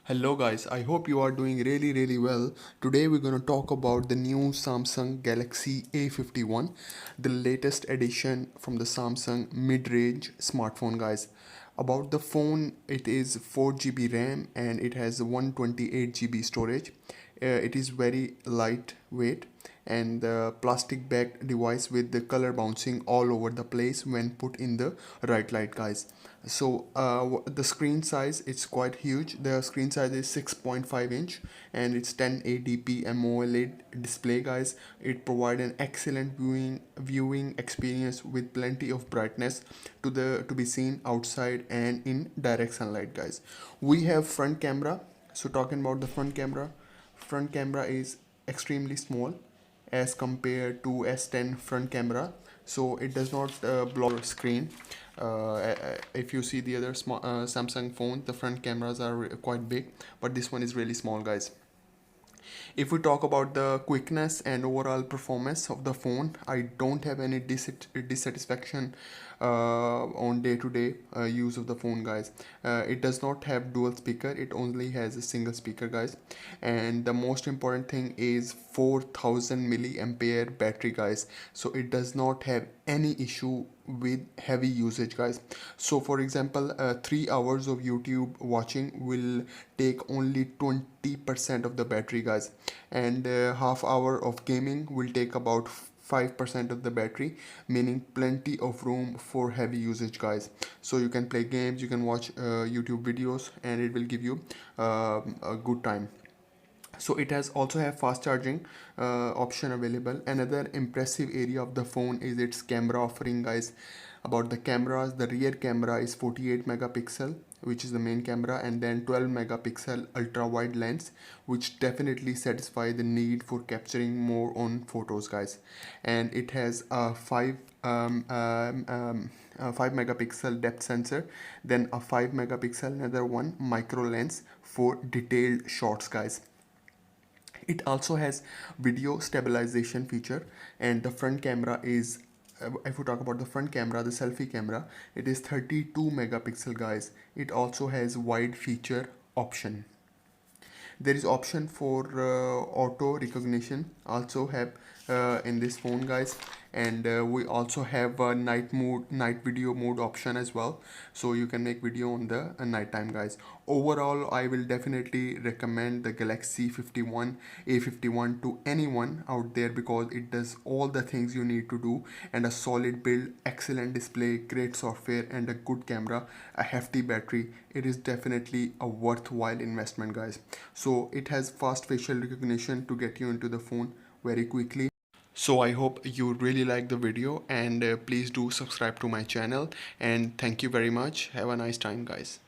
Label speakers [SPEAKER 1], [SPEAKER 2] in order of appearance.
[SPEAKER 1] Hello guys, I hope you are doing really well. Today we're going to talk about the new Samsung Galaxy A51, the latest edition from the Samsung mid-range smartphone guys. About the phone, it is 4 GB RAM and it has 128 GB storage. It is very lightweight and the plastic backed device with the color bouncing all over the place when put in the right light guys. So the screen size, it's quite huge. The screen size is 6.5 inch and it's 1080p AMOLED display guys. It provides an excellent viewing experience with plenty of brightness to be seen outside and in direct sunlight guys. We have front camera. So talking about the front camera is extremely small as compared to S10 front camera, so it does not block your screen. If you see the other Samsung phone, the front cameras are quite big, but this one is really small guys. If we talk about the quickness and overall performance of the phone, I don't have any dissatisfaction on day-to-day use of the phone guys. It does not have dual speaker, it only has a single speaker guys, and the most important thing is 4000 milliampere battery guys, so it does not have any issue with heavy usage guys. So for example, 3 hours of YouTube watching will take only 20% of the battery guys, and half hour of gaming will take about 5% of the battery, meaning plenty of room for heavy usage guys. So you can play games, you can watch YouTube videos, and it will give you a good time. So it has also have fast charging option available. Another impressive area of the phone is its camera offering guys. About the cameras, the rear camera is 48 megapixel, which is the main camera, and then 12 megapixel ultra wide lens, which definitely satisfy the need for capturing more on photos guys. And it has a 5 megapixel depth sensor, then a 5 megapixel another one micro lens for detailed shots guys. It also has video stabilization feature, and the front camera is, if we talk about the front camera, the selfie camera, it is 32 megapixel guys. It also has wide feature option. There is option for auto recognition also have in this phone guys, and we also have a night video mode option as well, so you can make video on the night time guys. Overall, I will definitely recommend the Galaxy 51 A51 to anyone out there because it does all the things you need to do, and a solid build, excellent display, great software, and a good camera, a hefty battery. It is definitely a worthwhile investment guys. So it has fast facial recognition to get you into the phone very quickly. So I hope you really like the video, and please do subscribe to my channel, and thank you very much. Have a nice time guys.